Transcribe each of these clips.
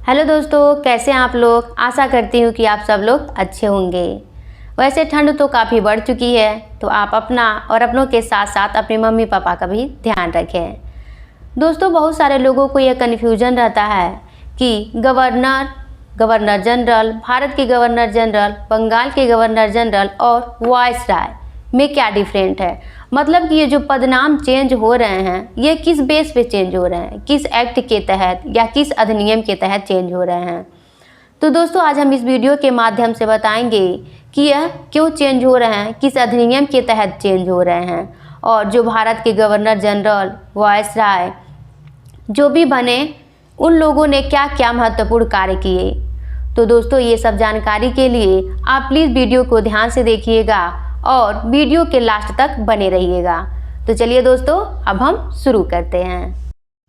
Hello दोस्तों, कैसे हैं आप लोग। आशा करती हूँ कि आप सब लोग अच्छे होंगे। वैसे ठंड तो काफ़ी बढ़ चुकी है, तो आप अपना और अपनों के साथ साथ अपने मम्मी पापा का भी ध्यान रखें। दोस्तों, बहुत सारे लोगों को यह कन्फ्यूजन रहता है कि गवर्नर जनरल, भारत के गवर्नर जनरल, बंगाल के गवर्नर जनरल और वायसराय में क्या डिफरेंट है। मतलब कि ये जो पदनाम चेंज हो रहे हैं, ये किस बेस पे चेंज हो रहे हैं, किस एक्ट के तहत या किस अधिनियम के तहत चेंज हो रहे हैं। तो दोस्तों, आज हम इस वीडियो के माध्यम से बताएंगे कि यह क्यों चेंज हो रहे हैं, किस अधिनियम के तहत चेंज हो रहे हैं, और जो भारत के गवर्नर जनरल, वायसराय जो भी बने, उन लोगों ने क्या क्या महत्वपूर्ण कार्य किए। तो दोस्तों, ये सब जानकारी के लिए आप प्लीज़ वीडियो को ध्यान से देखिएगा और वीडियो के लास्ट तक बने रहिएगा। तो चलिए दोस्तों, अब हम शुरू करते हैं।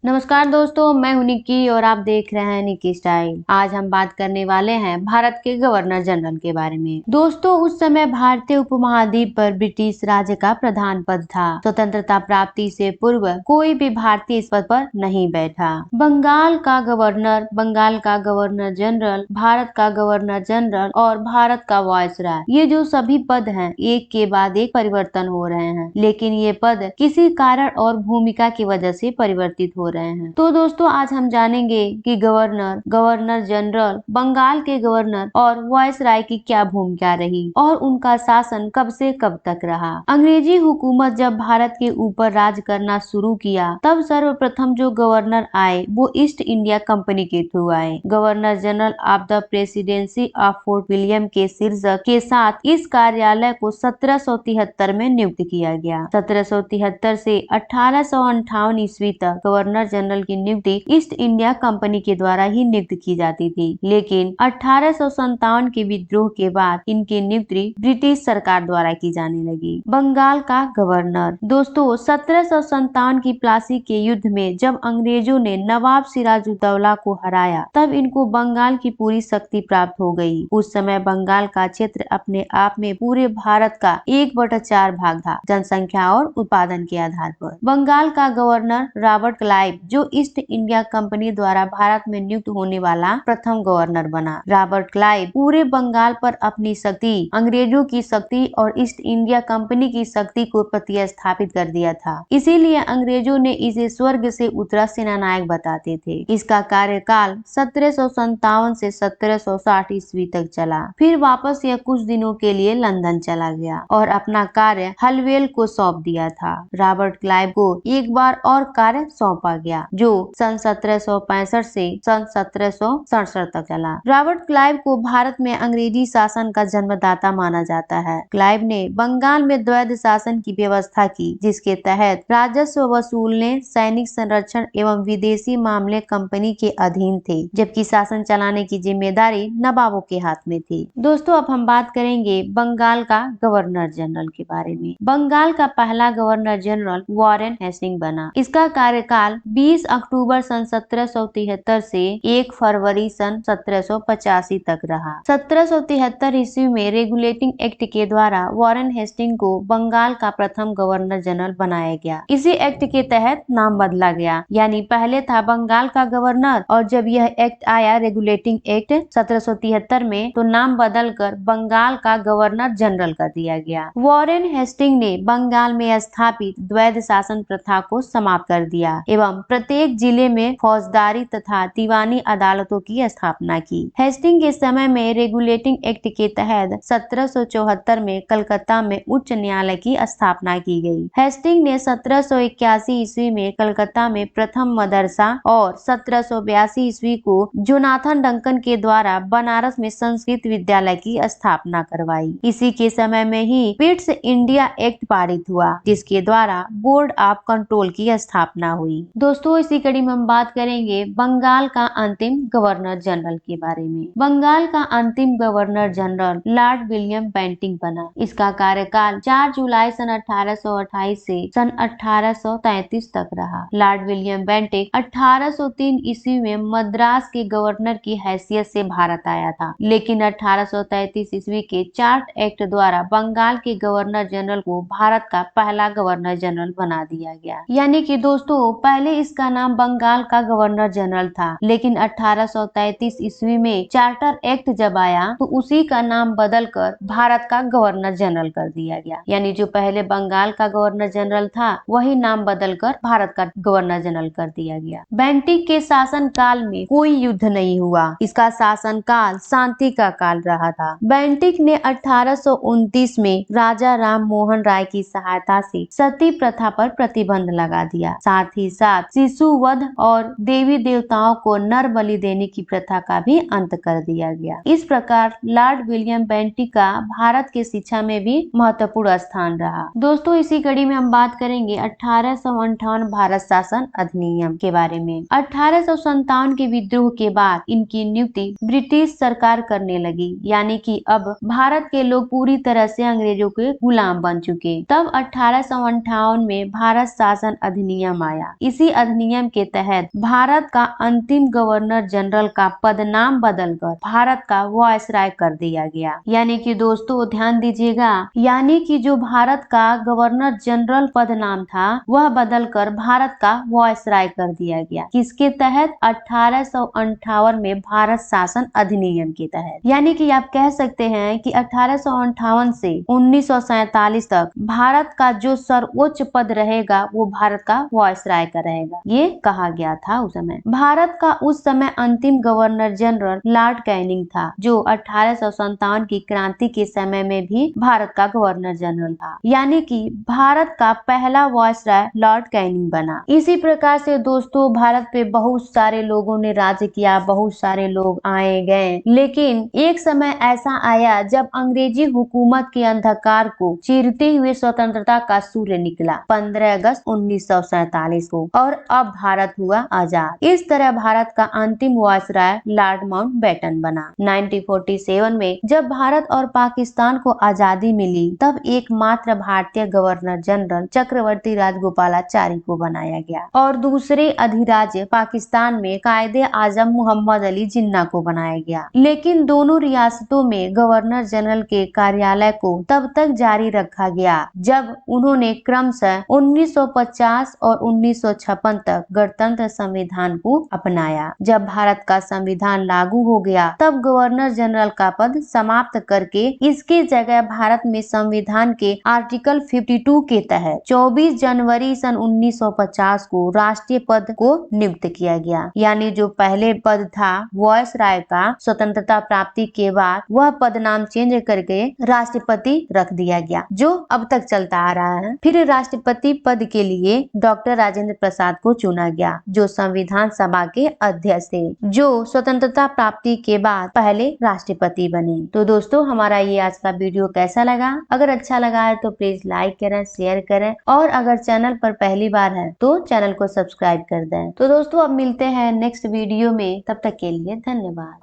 नमस्कार दोस्तों, मैं हूं निक्की और आप देख रहे हैं निक्की स्टाइल। आज हम बात करने वाले हैं भारत के गवर्नर जनरल के बारे में। दोस्तों, उस समय भारतीय उपमहाद्वीप पर ब्रिटिश राज्य का प्रधान पद था। स्वतंत्रता प्राप्ति से पूर्व कोई भी भारतीय इस पद पर नहीं बैठा। बंगाल का गवर्नर जनरल, भारत का गवर्नर जनरल और भारत का वायसराय, ये जो सभी पद हैं, एक के बाद एक परिवर्तन हो रहे हैं, लेकिन ये पद किसी कारण और भूमिका की वजह से परिवर्तित हो रहे हैं। तो दोस्तों, आज हम जानेंगे कि गवर्नर जनरल, बंगाल के गवर्नर और वायसराय की क्या भूमिका रही और उनका शासन कब से कब तक रहा। अंग्रेजी हुकूमत जब भारत के ऊपर राज करना शुरू किया, तब सर्वप्रथम जो गवर्नर आए वो ईस्ट इंडिया कंपनी के थ्रू आए। Governor general of the presidency of fort William के शीर्षक के साथ इस कार्यालय को 1773 में नियुक्त किया गया। 1773 से 1858 ईस्वी तक गवर्नर जनरल की नियुक्ति ईस्ट इंडिया कंपनी के द्वारा ही नियुक्त की जाती थी, लेकिन 1857 के विद्रोह के बाद इनकी नियुक्ति ब्रिटिश सरकार द्वारा की जाने लगी। बंगाल का गवर्नर। दोस्तों, 1757 की प्लासी के युद्ध में जब अंग्रेजों ने नवाब सिराजुद्दौला को हराया, तब इनको बंगाल की पूरी शक्ति प्राप्त हो गई। उस समय बंगाल का क्षेत्र अपने आप में पूरे भारत का 1/4 भाग था, जनसंख्या और उत्पादन के आधार पर। बंगाल का गवर्नर रॉबर्ट क्लाइव, जो ईस्ट इंडिया कंपनी द्वारा भारत में नियुक्त होने वाला प्रथम गवर्नर बना। रॉबर्ट क्लाइव पूरे बंगाल पर अपनी शक्ति, अंग्रेजों की शक्ति और ईस्ट इंडिया कंपनी की शक्ति को प्रतिस्थापित कर दिया था। इसीलिए अंग्रेजों ने इसे स्वर्ग से उतरा सेनानायक बताते थे। इसका कार्यकाल 1757 से 1760 ईस्वी तक चला। फिर वापस यह कुछ दिनों के लिए लंदन चला गया और अपना कार्य हलवेल को सौंप दिया था। रॉबर्ट क्लाइव को एक बार और कार्य सौंपा गया, जो सन 1765 से सन 1767 तक चला। रॉबर्ट क्लाइव को भारत में अंग्रेजी शासन का जन्मदाता माना जाता है। क्लाइव ने बंगाल में द्वैध शासन की व्यवस्था की, जिसके तहत राजस्व वसूलने, सैनिक संरक्षण एवं विदेशी मामले कंपनी के अधीन थे, जबकि शासन चलाने की जिम्मेदारी नवाबों के हाथ में थी। दोस्तों, अब हम बात करेंगे बंगाल का गवर्नर जनरल के बारे में। बंगाल का पहला गवर्नर जनरल वॉरेन हेस्टिंग बना। इसका कार्यकाल 20 अक्टूबर सन 1773 से 1 फरवरी सन 1785 तक रहा। 1773 ईस्वी में रेगुलेटिंग एक्ट के द्वारा वॉरेन हेस्टिंग को बंगाल का प्रथम गवर्नर जनरल बनाया गया। इसी एक्ट के तहत नाम बदला गया, यानी पहले था बंगाल का गवर्नर, और जब यह एक्ट आया, रेगुलेटिंग एक्ट 1773 में, तो नाम बदलकर बंगाल का गवर्नर जनरल कर दिया गया। वॉरेन हेस्टिंग ने बंगाल में स्थापित द्वैध शासन प्रथा को समाप्त कर दिया एवं प्रत्येक जिले में फौजदारी तथा दीवानी अदालतों की स्थापना की। हेस्टिंग के समय में रेगुलेटिंग एक्ट के तहत 1774 में कलकत्ता में उच्च न्यायालय की स्थापना की गई। हेस्टिंग ने 1781 ईस्वी में कलकत्ता में प्रथम मदरसा और 1782 ईस्वी को जोनाथन डंकन के द्वारा बनारस में संस्कृत विद्यालय की स्थापना करवाई। इसी के समय में ही पिट्स इंडिया एक्ट पारित हुआ, जिसके द्वारा बोर्ड ऑफ कंट्रोल की स्थापना हुई। दोस्तों, इसी कड़ी में हम बात करेंगे बंगाल का अंतिम गवर्नर जनरल के बारे में। बंगाल का अंतिम governor general Lord William Bentinck बना। इसका कार्यकाल 4 जुलाई सन 1828 से सन 1833 तक रहा। लॉर्ड विलियम बेंटिक 1803 ईस्वी में मद्रास के गवर्नर की हैसियत से भारत आया था, लेकिन 1833 ईस्वी के चार्ट एक्ट द्वारा बंगाल के गवर्नर जनरल को भारत का पहला गवर्नर जनरल बना दिया गया। यानी कि दोस्तों, पहले इसका नाम बंगाल का गवर्नर जनरल था, लेकिन 1833 ईस्वी में चार्टर एक्ट जब आया तो उसी का नाम बदलकर भारत का गवर्नर जनरल कर दिया गया। यानी जो पहले बंगाल का गवर्नर जनरल था वही नाम बदलकर भारत का गवर्नर जनरल कर दिया गया। बेंटिक के शासन काल में कोई युद्ध नहीं हुआ। इसका शासन काल शांति का काल रहा था। बेंटिक ने 1829 में राजा राम मोहन राय की सहायता से सती प्रथा पर प्रतिबंध लगा दिया। साथ ही साथ शिशु वध और देवी देवताओं को नर बलि देने की प्रथा का भी अंत कर दिया गया। इस प्रकार लॉर्ड विलियम बेंटिक का भारत के शिक्षा में भी महत्वपूर्ण स्थान रहा। दोस्तों, इसी कड़ी में हम बात करेंगे 1858 भारत शासन अधिनियम के बारे में। 1857 के विद्रोह के बाद इनकी नियुक्ति ब्रिटिश सरकार करने लगी, यानी कि अब भारत के लोग पूरी तरह से अंग्रेजों के गुलाम बन चुके। तब 1858 में भारत शासन अधिनियम आया। इसी अधिनियम के तहत भारत का अंतिम गवर्नर जनरल का पदनाम बदलकर भारत का वायसराय कर दिया गया। यानी कि दोस्तों ध्यान दीजिएगा, यानी कि जो भारत का गवर्नर जनरल पद नाम था वह बदलकर भारत का वायसराय कर दिया गया। किसके तहत? 1858 में भारत शासन अधिनियम के तहत। यानी कि आप कह सकते हैं कि 1858 से 1947 तक भारत का जो सर्वोच्च पद रहेगा वो भारत का वायसराय का रहेगा, ये कहा गया था उस समय। भारत का उस समय अंतिम गवर्नर जनरल लॉर्ड कैनिंग था, जो 1857 की क्रांति के समय में भी भारत का गवर्नर जनरल था। यानी कि भारत का पहला वायसराय लॉर्ड कैनिंग बना। इसी प्रकार से दोस्तों भारत पे बहुत सारे लोगों ने राज्य किया, बहुत सारे लोग आए गए, लेकिन एक समय ऐसा आया जब अंग्रेजी हुकूमत के अंधकार को चीरते हुए स्वतंत्रता का सूर्य निकला 15 अगस्त 1947 को, और अब भारत हुआ आजाद। इस तरह भारत का अंतिम वायसराय लॉर्ड माउंटबेटन बना। 1947 में जब भारत और पाकिस्तान को आजादी मिली तब एकमात्र भारतीय गवर्नर जनरल चक्रवर्ती राजगोपालाचारी को बनाया गया और दूसरे अधिराज्य पाकिस्तान में कायदे आजम मोहम्मद अली जिन्ना को बनाया गया। लेकिन दोनों रियासतों में गवर्नर जनरल के कार्यालय को तब तक जारी रखा गया जब उन्होंने क्रमशः 1950 और 1956 तक गणतंत्र संविधान को अपनाया। जब भारत का संविधान लागू हो गया तब गवर्नर जनरल का पद समाप्त करके इसके जगह भारत में संविधान के आर्टिकल 52 के तहत 24 जनवरी सन 1950 को राष्ट्रीय पद को नियुक्त किया गया। यानी जो पहले पद था वायसराय का, स्वतंत्रता प्राप्ति के बाद वह पद नाम चेंज करके राष्ट्रपति रख दिया गया, जो अब तक चलता आ रहा है। फिर राष्ट्रपति पद के लिए डॉक्टर राजेंद्र प्रसाद को चुना गया, जो संविधान सभा के अध्यक्ष थे, जो स्वतंत्रता प्राप्ति के बाद पहले राष्ट्रपति बने। तो दोस्तों हमारा ये आज का वीडियो कैसा लगा? अगर अच्छा लगा है तो प्लीज लाइक करें, शेयर करें, और अगर चैनल पर पहली बार है तो चैनल को सब्सक्राइब कर दें। तो दोस्तों अब मिलते हैं नेक्स्ट वीडियो में, तब तक के लिए धन्यवाद।